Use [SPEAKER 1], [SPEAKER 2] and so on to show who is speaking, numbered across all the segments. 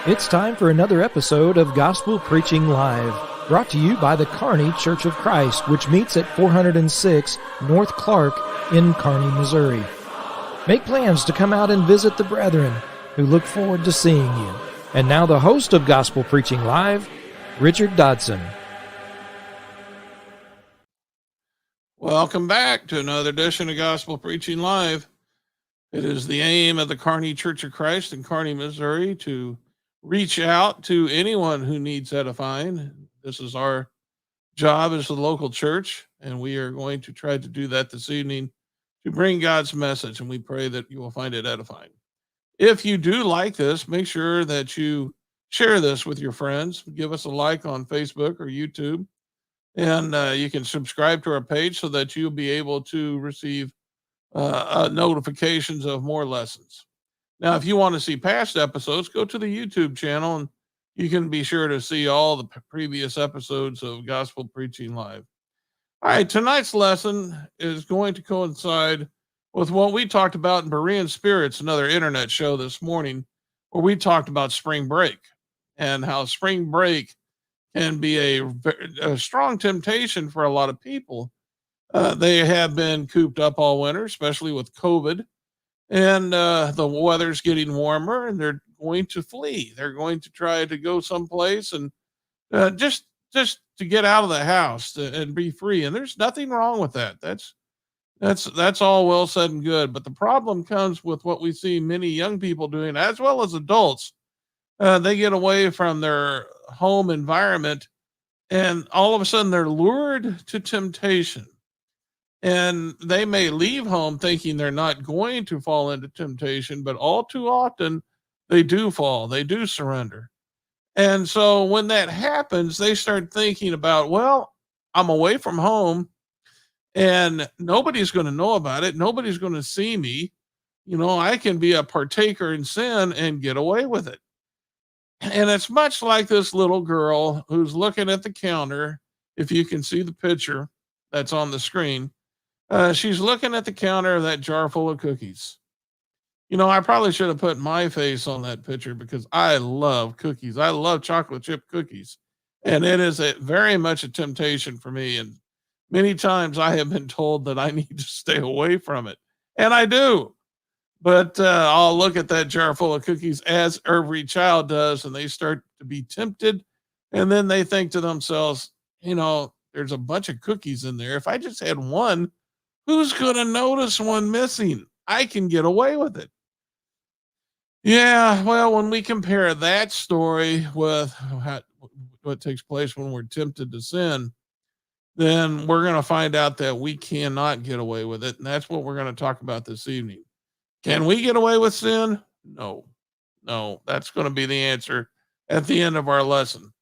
[SPEAKER 1] It's time for another episode of Gospel Preaching Live, brought to you by the Kearney Church of Christ, which meets at 406 North Clark in Kearney, Missouri. Make plans to come out and visit the brethren, who look forward to seeing you. And now the host of Gospel Preaching Live, Richard Dodson.
[SPEAKER 2] Welcome back to another edition of Gospel Preaching Live. It is the aim of the Kearney Church of Christ in Kearney, Missouri to reach out to anyone who needs edifying. This is our job as the local church, and we are going to try to do that this evening to bring God's message, and we pray that you will find it edifying. If you do like this, make sure that you share this with your friends. Give us a like on Facebook or YouTube, and you can subscribe to our page so that you'll be able to receive notifications of more lessons. Now, if you want to see past episodes, go to the YouTube channel and you can be sure to see all the previous episodes of Gospel Preaching Live. All right, tonight's lesson is going to coincide with what we talked about in Berean Spirits, another internet show this morning, where we talked about spring break and how spring break can be a strong temptation for a lot of people. They have been cooped up all winter, especially with COVID. And the weather's getting warmer, and they're going to flee. They're going to try to go someplace and just to get out of the house and be free. And there's nothing wrong with that. That's all well said and good. But the problem comes with what we see many young people doing, as well as adults. They get away from their home environment, and all of a sudden they're lured to temptation. And they may leave home thinking they're not going to fall into temptation, but all too often they do fall, they do surrender. And so when that happens, they start thinking about, well, I'm away from home and nobody's going to know about it. Nobody's going to see me. You know, I can be a partaker in sin and get away with it. And it's much like this little girl who's looking at the counter. If you can see the picture that's on the screen, she's looking at the counter of that jar full of cookies. You know, I probably should have put my face on that picture because I love cookies. I love chocolate chip cookies. And it is very much a temptation for me. And many times I have been told that I need to stay away from it. And I do. But I'll look at that jar full of cookies, as every child does, and they start to be tempted. And then they think to themselves, you know, there's a bunch of cookies in there. If I just had one, who's going to notice one missing? I can get away with it. Yeah, well, when we compare that story with what takes place when we're tempted to sin, then we're going to find out that we cannot get away with it. And that's what we're going to talk about this evening. Can we get away with sin? No, that's going to be the answer at the end of our lesson.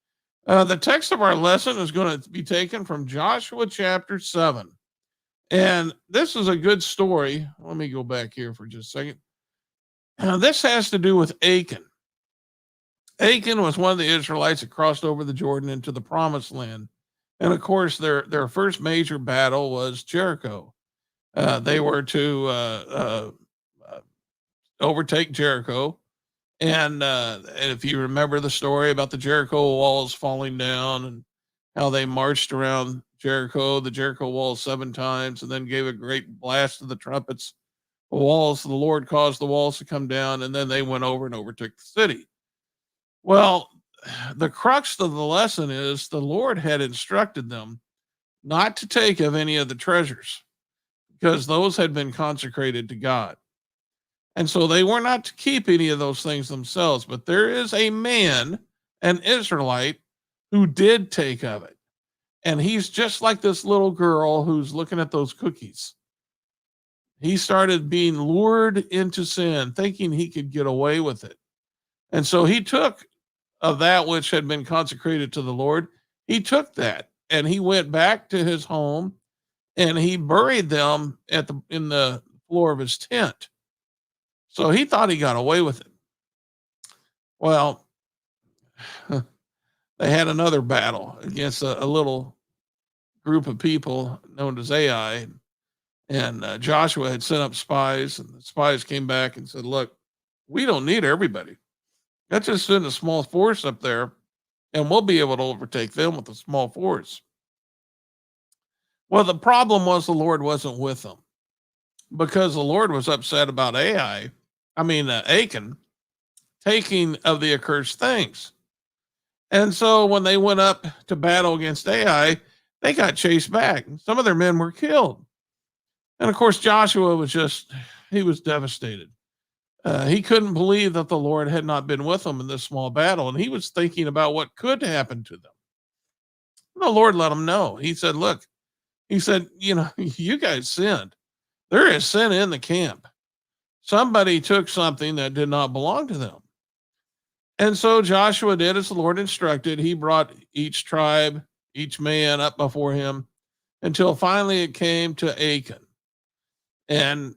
[SPEAKER 2] The text of our lesson is going to be taken from Joshua chapter 7. And this is a good story. Let me go back here for just a second. This has to do with Achan. Achan was one of the Israelites that crossed over the Jordan into the promised land. And of course, their first major battle was Jericho. They were to overtake Jericho. And if you remember the story about the Jericho walls falling down and how they marched around the Jericho walls 7 times, and then gave a great blast of the trumpets. The Lord caused the walls to come down, and then they went over and overtook the city. Well, the crux of the lesson is the Lord had instructed them not to take of any of the treasures because those had been consecrated to God. And so they were not to keep any of those things themselves, but there is a man, an Israelite, who did take of it. And he's just like this little girl who's looking at those cookies. He started being lured into sin, thinking he could get away with it. And so he took of that which had been consecrated to the Lord. He took that and he went back to his home and he buried them in the floor of his tent. So he thought he got away with it. Well, they had another battle against a little group of people known as Ai. And Joshua had sent up spies, and the spies came back and said, look, we don't need everybody. Let's just send a small force up there and we'll be able to overtake them with a small force. Well, the problem was the Lord wasn't with them because the Lord was upset about Achan taking of the accursed things. And so when they went up to battle against Ai, they got chased back. Some of their men were killed. And of course, Joshua he was devastated. He couldn't believe that the Lord had not been with him in this small battle. And he was thinking about what could happen to them. And the Lord let him know. He said, look, you guys sinned. There is sin in the camp. Somebody took something that did not belong to them. And so Joshua did as the Lord instructed. He brought each tribe, each man up before him until finally it came to Achan. And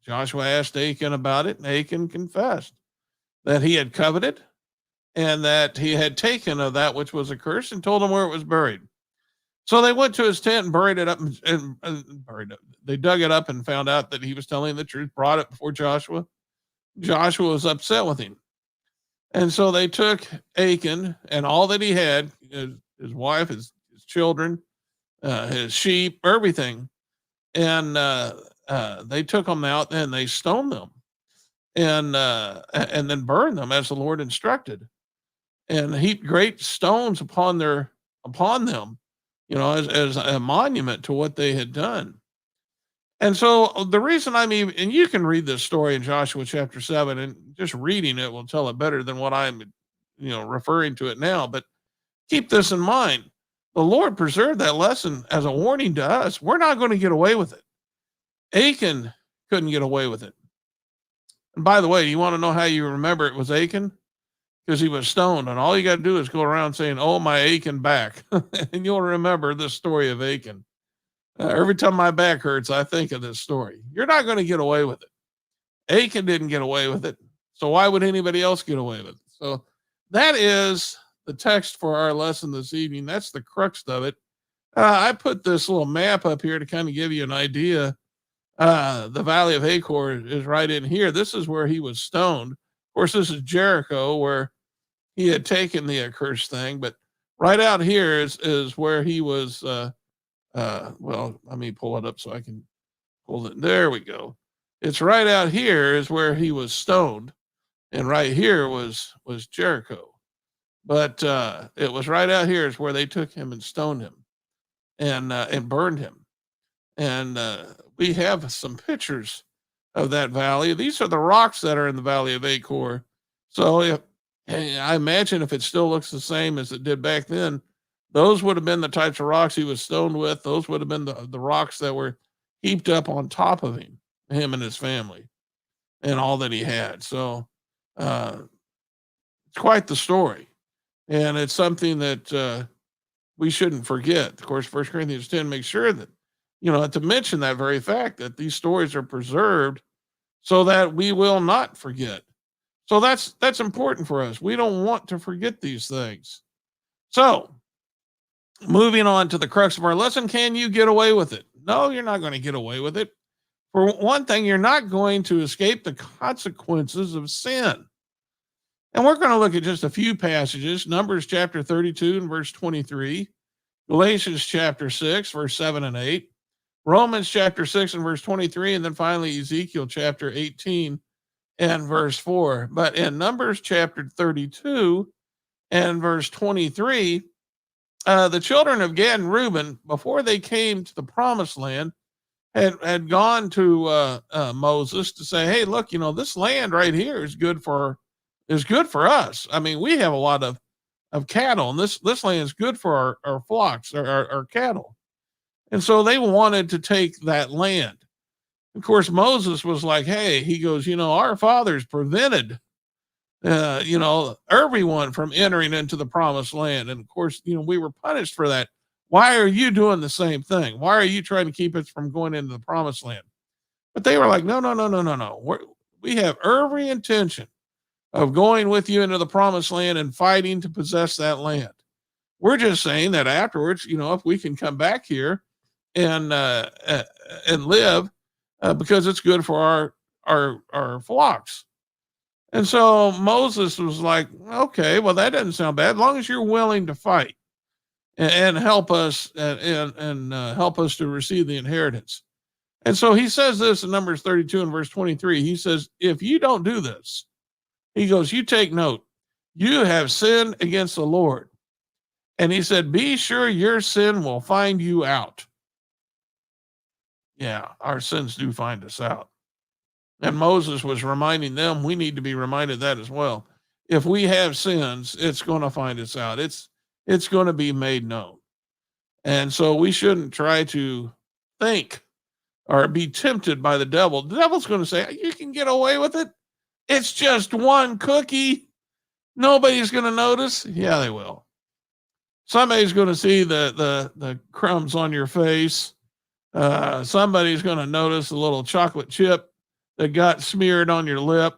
[SPEAKER 2] Joshua asked Achan about it, and Achan confessed that he had coveted and that he had taken of that which was accursed and told him where it was buried. So they went to his tent and buried it up and buried it. They dug it up and found out that he was telling the truth, brought it before Joshua. Joshua was upset with him. And so they took Achan and all that he had, his wife, his children, his sheep, everything. And they took them out and they stoned them and then burned them as the Lord instructed, and heaped great stones upon them, as a monument to what they had done. And so the reason and you can read this story in Joshua chapter 7, and just reading it will tell it better than what I'm, referring to it now. But keep this in mind. The Lord preserved that lesson as a warning to us. We're not going to get away with it. Achan couldn't get away with it. And by the way, you want to know how you remember it was Achan? Because he was stoned, and all you got to do is go around saying, "Oh, my Achan back," and you'll remember this story of Achan. Every time my back hurts, I think of this story. You're not going to get away with it. Achan didn't get away with it, so why would anybody else get away with it? So that is the text for our lesson this evening. That's the crux of it. I put this little map up here to kind of give you an idea. The Valley of Achor is right in here. This is where he was stoned. Of course, this is Jericho, where he had taken the accursed thing, but right out here is where he was. Well, let me pull it up so I can pull it. There we go. It's right out here is where he was stoned, and right here was Jericho. But it was right out here is where they took him and stoned him, and burned him. And we have some pictures of that valley. These are the rocks that are in the Valley of Achor. So I imagine if it still looks the same as it did back then, those would have been the types of rocks he was stoned with. Those would have been the rocks that were heaped up on top of him and his family, and all that he had. So it's quite the story. And it's something that we shouldn't forget. Of course, 1 Corinthians 10 makes sure that, to mention that very fact that these stories are preserved so that we will not forget. So that's important for us. We don't want to forget these things. So moving on to the crux of our lesson, can you get away with it? No, you're not going to get away with it. For one thing, you're not going to escape the consequences of sin. And we're going to look at just a few passages. Numbers chapter 32 and verse 23, Galatians chapter 6, verse 7 and 8, Romans chapter 6 and verse 23, and then finally Ezekiel chapter 18 and verse 4. But in Numbers chapter 32 and verse 23, the children of Gad and Reuben, before they came to the promised land, had gone to Moses to say, hey, look, this land right here is good for us. I mean, we have a lot of cattle, and this land is good for our flocks, our cattle. And so they wanted to take that land. Of course, Moses was like, hey, he goes, our fathers prevented, everyone from entering into the promised land. And of course, we were punished for that. Why are you doing the same thing? Why are you trying to keep us from going into the promised land? But they were like, no. We have every intention of going with you into the promised land and fighting to possess that land. We're just saying that afterwards, if we can come back here and live, because it's good for our flocks. And so Moses was like, okay, well, that doesn't sound bad. As long as you're willing to fight and help us and help us to receive the inheritance. And so he says this in Numbers 32 and verse 23. He says, if you don't do this, he goes, you take note, you have sinned against the Lord. And he said, be sure your sin will find you out. Yeah, our sins do find us out. And Moses was reminding them, we need to be reminded that as well. If we have sins, it's going to find us out. It's going to be made known. And so we shouldn't try to think or be tempted by the devil. The devil's going to say, you can get away with it. It's just one cookie. Nobody's going to notice. Yeah, they will. Somebody's going to see the crumbs on your face. Somebody's going to notice a little chocolate chip that got smeared on your lip.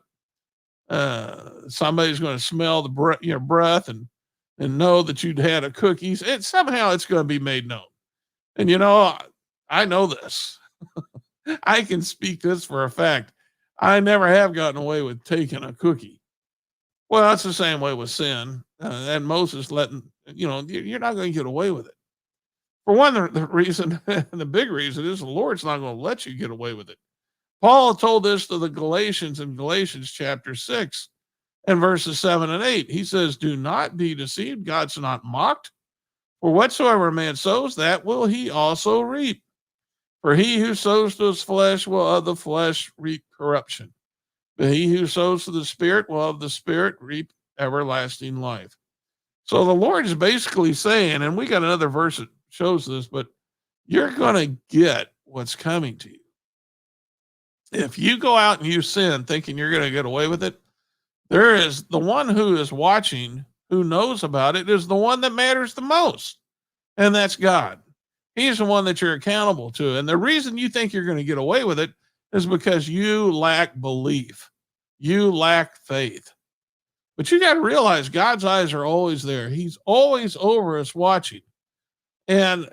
[SPEAKER 2] Somebody's going to smell your breath and know that you'd had a cookie. Somehow it's going to be made known. And I know this. I can speak this for a fact. I never have gotten away with taking a cookie. Well, that's the same way with sin. And Moses you're not going to get away with it. For one, the reason, the big reason is the Lord's not going to let you get away with it. Paul told this to the Galatians in Galatians chapter 6 and verses 7 and 8. He says, do not be deceived. God's not mocked. For whatsoever man sows, that will he also reap. For he who sows to his flesh will of the flesh reap corruption. But he who sows to the Spirit will of the Spirit reap everlasting life. So the Lord is basically saying, and we got another verse that shows this, but you're going to get what's coming to you. If you go out and you sin thinking you're going to get away with it, there is the one who is watching, who knows about it, is the one that matters the most. And that's God. He's the one that you're accountable to. And the reason you think you're going to get away with it is because you lack belief. You lack faith. But you got to realize God's eyes are always there. He's always over us watching. And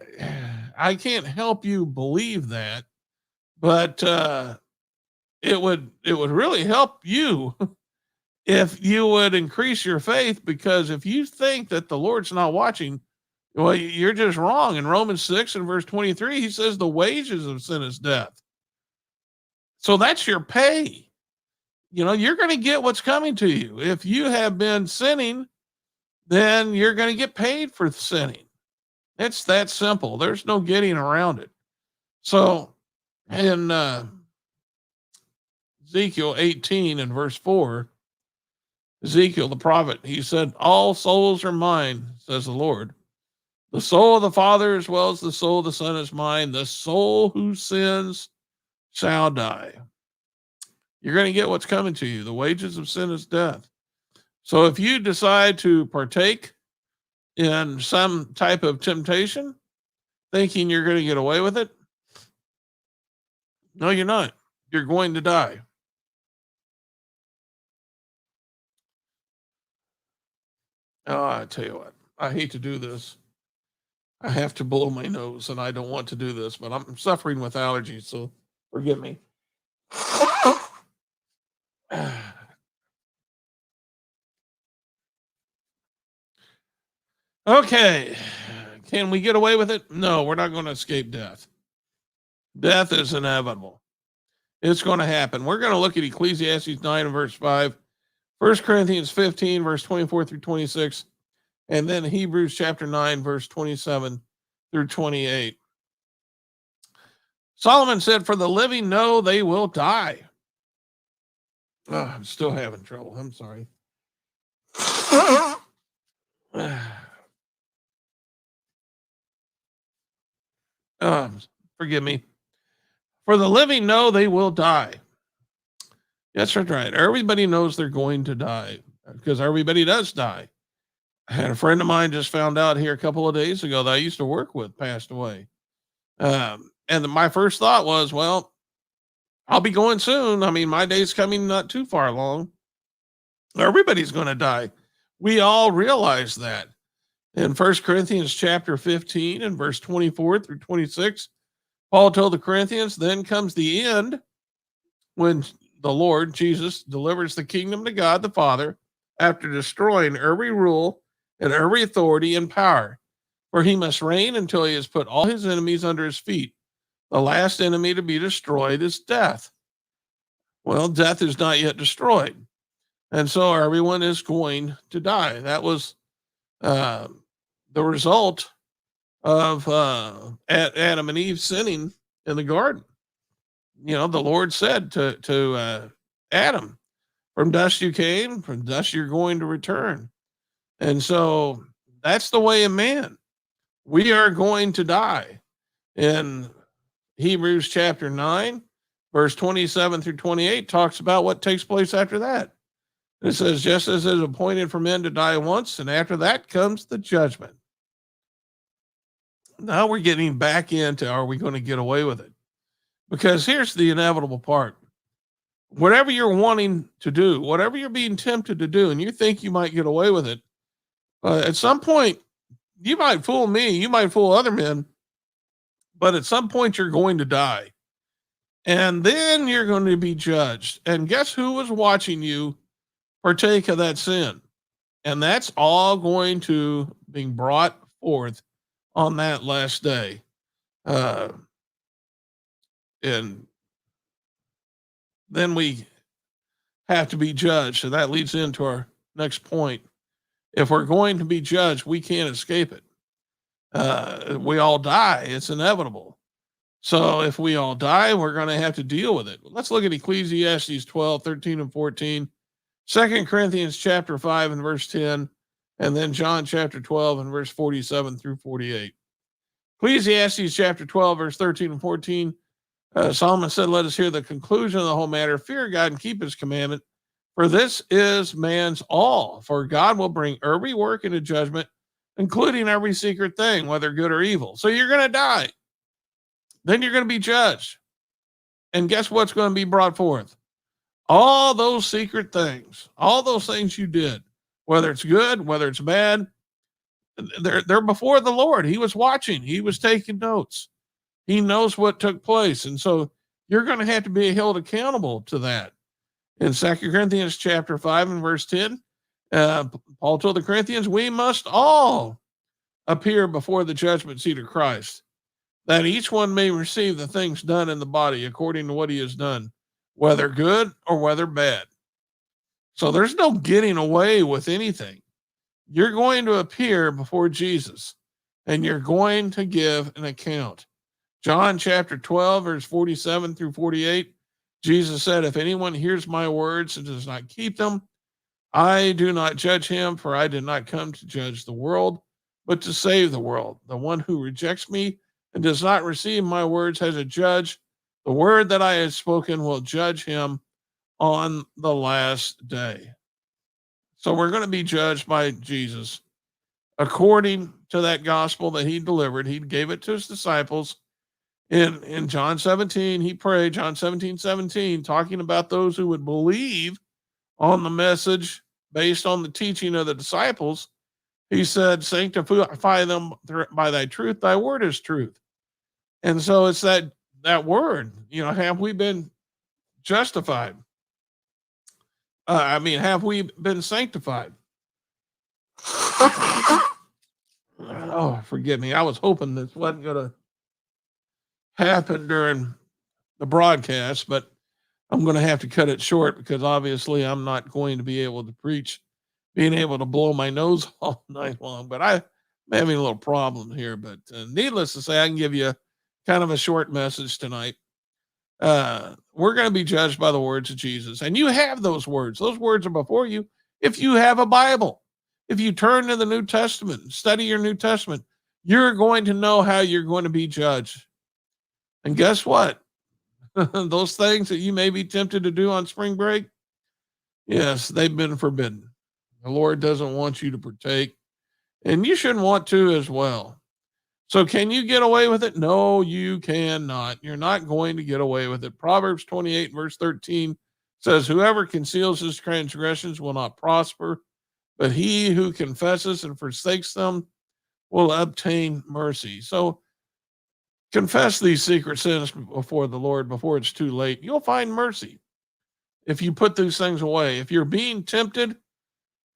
[SPEAKER 2] I can't help you believe that, but it would really help you if you would increase your faith, because if you think that the Lord's not watching, well, you're just wrong. In Romans 6 and verse 23, he says the wages of sin is death. So that's your pay. You're going to get what's coming to you. If you have been sinning, then you're going to get paid for sinning. It's that simple. There's no getting around it. So in Ezekiel 18 and verse 4, Ezekiel the prophet, he said, all souls are mine, says the Lord. The soul of the Father as well as the soul of the Son is mine. The soul who sins shall die. You're going to get what's coming to you. The wages of sin is death. So if you decide to partake in some type of temptation, thinking you're going to get away with it, no, you're not. You're going to die. Oh, I tell you what, I hate to do this. I have to blow my nose, and I don't want to do this, but I'm suffering with allergies, so forgive me. Okay. Can we get away with it? No, we're not going to escape death. Death is inevitable. It's going to happen. We're going to look at Ecclesiastes 9 and verse 5, 1 Corinthians 15, verse 24 through 26, and then Hebrews chapter 9, verse 27 through 28. Solomon said, for the living know they will die. Oh, I'm still having trouble. I'm sorry. Forgive me. For the living know they will die. Yes, that's right. Everybody knows they're going to die because everybody does die. I had a friend of mine just found out here a couple of days ago that I used to work with passed away. And my first thought was, well, I'll be going soon. I mean, my day's coming not too far along. Everybody's going to die. We all realize that. In 1 Corinthians chapter 15 and verse 24 through 26, Paul told the Corinthians, then comes the end when the Lord Jesus delivers the kingdom to God the Father after destroying every rule and every authority and power, for he must reign until he has put all his enemies under his feet. The last enemy to be destroyed is death. Well, death is not yet destroyed. And so everyone is going to die. That was the result of Adam and Eve sinning in the garden. The Lord said to Adam, from dust you came, from dust you're going to return. And so that's the way of man. We are going to die. In Hebrews chapter 9, verse 27 through 28 talks about what takes place after that. It says, just as it is appointed for men to die once, and after that comes the judgment. Now we're getting back into, are we going to get away with it? Because here's the inevitable part. Whatever you're wanting to do, whatever you're being tempted to do, and you think you might get away with it, at some point, you might fool me, you might fool other men, but at some point you're going to die. And then you're going to be judged. And guess who was watching you partake of that sin? And that's all going to be brought forth on that last day. And then we have to be judged. And that leads into our next point. If we're going to be judged, we can't escape it. We all die. It's inevitable. So if we all die, we're going to have to deal with it. Let's look at Ecclesiastes 12, 13, and 14, 2 Corinthians chapter 5 and verse 10, and then John chapter 12 and verse 47 through 48. Ecclesiastes chapter 12, verse 13 and 14, Solomon said, let us hear the conclusion of the whole matter. Fear God and keep his commandment, for this is man's all. For God will bring every work into judgment, including every secret thing, whether good or evil. So you're going to die. Then you're going to be judged. And guess what's going to be brought forth? All those secret things, all those things you did, whether it's good, whether it's bad, they're before the Lord. He was watching. He was taking notes. He knows what took place. And so you're going to have to be held accountable to that. In 2 Corinthians chapter 5 and verse 10, Paul told the Corinthians, we must all appear before the judgment seat of Christ, that each one may receive the things done in the body according to what he has done, whether good or whether bad. So there's no getting away with anything. You're going to appear before Jesus, and you're going to give an account. John chapter 12, verse 47 through 48, Jesus said, if anyone hears my words and does not keep them, I do not judge him, for I did not come to judge the world, but to save the world. The one who rejects me and does not receive my words has a judge. The word that I have spoken will judge him on the last day. So we're going to be judged by Jesus according to that gospel that he delivered. He gave it to his disciples. In John 17, he prayed, John 17, talking about those who would believe on the message based on the teaching of the disciples. He said, sanctify them by thy truth. Thy word is truth. And so it's that word, have we been justified? Have we been sanctified? Oh, forgive me. I was hoping this wasn't going to happen during the broadcast, but I'm going to have to cut it short because obviously I'm not going to be able to preach, being able to blow my nose all night long. But I'm having a little problem here. But needless to say, I can give you kind of a short message tonight. We're going to be judged by the words of Jesus. And you have those words. Those words are before you. If you have a Bible, if you turn to the New Testament, study your New Testament, you're going to know how you're going to be judged. And guess what? Those things that you may be tempted to do on spring break, yes, they've been forbidden. The Lord doesn't want you to partake, and you shouldn't want to as well. So can you get away with it? No, you cannot. You're not going to get away with it. Proverbs 28, verse 13 says, whoever conceals his transgressions will not prosper, but he who confesses and forsakes them will obtain mercy. So confess these secret sins before the Lord before it's too late. You'll find mercy. if you put these things away. If you're being tempted,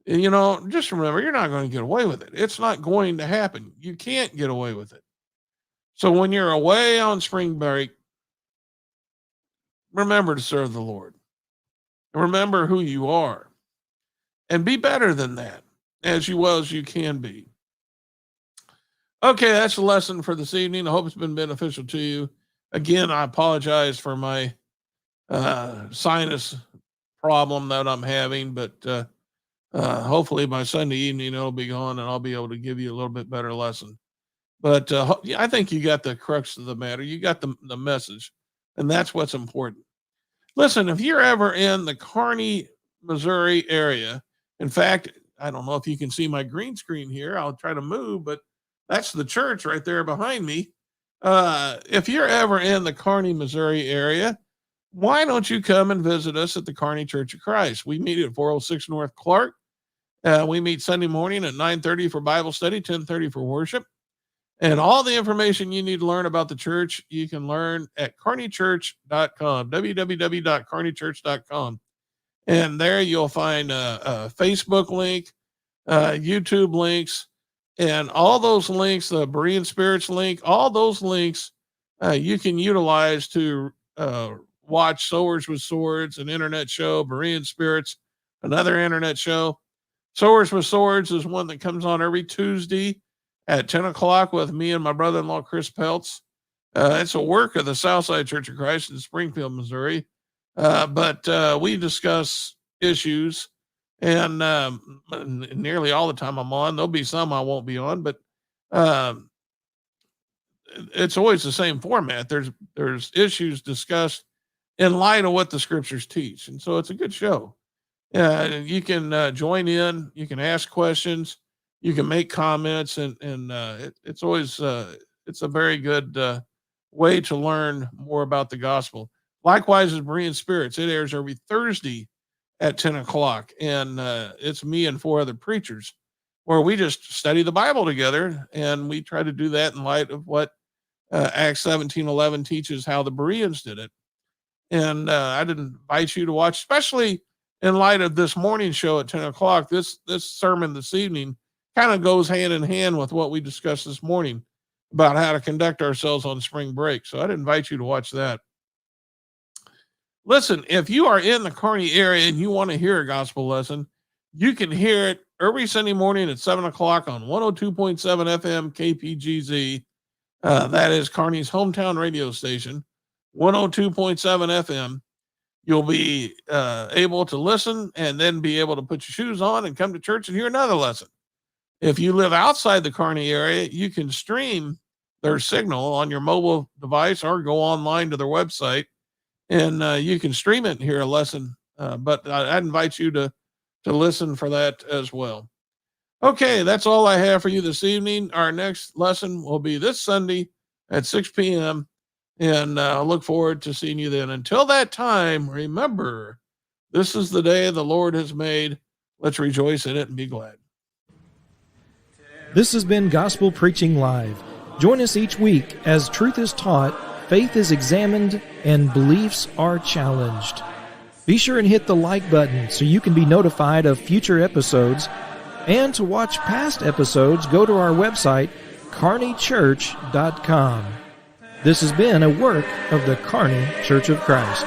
[SPEAKER 2] just remember, you're not going to get away with it. It's not going to happen. You can't get away with it. So when you're away on spring break, remember to serve the Lord. Remember who you are. And be better than that, as you can be. Okay, that's the lesson for this evening. I hope it's been beneficial to you. Again, I apologize for my sinus problem that I'm having, but hopefully by Sunday evening it'll be gone and I'll be able to give you a little bit better lesson. But I think you got the crux of the matter. You got the message, and that's what's important. Listen, if you're ever in the Kearney, Missouri area, in fact, I don't know if you can see my green screen here. I'll try to move, but that's the church right there behind me. If you're ever in the Kearney, Missouri area, why don't you come and visit us at the Kearney Church of Christ? We meet at 406 North Clark. We meet Sunday morning at 9:30 for Bible study, 10:30 for worship. And all the information you need to learn about the church, you can learn at carneychurch.com, www.carneychurch.com. And there you'll find a Facebook link, YouTube links, and all those links, the Berean Spirits link, all those links you can utilize to watch Sowers with Swords, an internet show, Berean Spirits, another internet show. Sowers with Swords is one that comes on every Tuesday at 10 o'clock with me and my brother-in-law, Chris Peltz. It's a work of the Southside Church of Christ in Springfield, Missouri. But we discuss issues, and nearly all the time I'm on. There'll be some I won't be on, but it's always the same format. There's issues discussed in light of what the scriptures teach. And so it's a good show. You can join in, you can ask questions, you can make comments, and it's always it's a very good way to learn more about the gospel. Likewise, as Berean Spirits, it airs every Thursday at 10 o'clock, and it's me and 4 other preachers where we just study the Bible together, and we try to do that in light of what Acts 17:11 teaches how the Bereans did it. And I'd invite you to watch, especially in light of this morning show at 10 o'clock. This sermon this evening kind of goes hand in hand with what we discussed this morning about how to conduct ourselves on spring break. So I'd invite you to watch that. Listen, if you are in the Kearney area and you want to hear a gospel lesson, you can hear it every Sunday morning at 7 o'clock on 102.7 FM KPGZ. That is Kearney's hometown radio station, 102.7 FM. You'll be able to listen and then be able to put your shoes on and come to church and hear another lesson. If you live outside the Kearney area, you can stream their signal on your mobile device or go online to their website, and you can stream it and hear a lesson. But I'd invite you to listen for that as well. Okay, that's all I have for you this evening. Our next lesson will be this Sunday at 6 p.m., and I look forward to seeing you then. Until that time, remember, this is the day the Lord has made. Let's rejoice in it and be glad.
[SPEAKER 1] This has been Gospel Preaching Live. Join us each week as truth is taught, faith is examined, and beliefs are challenged. Be sure and hit the like button so you can be notified of future episodes. And to watch past episodes, go to our website, carneychurch.com. This has been a work of the Kearney Church of Christ.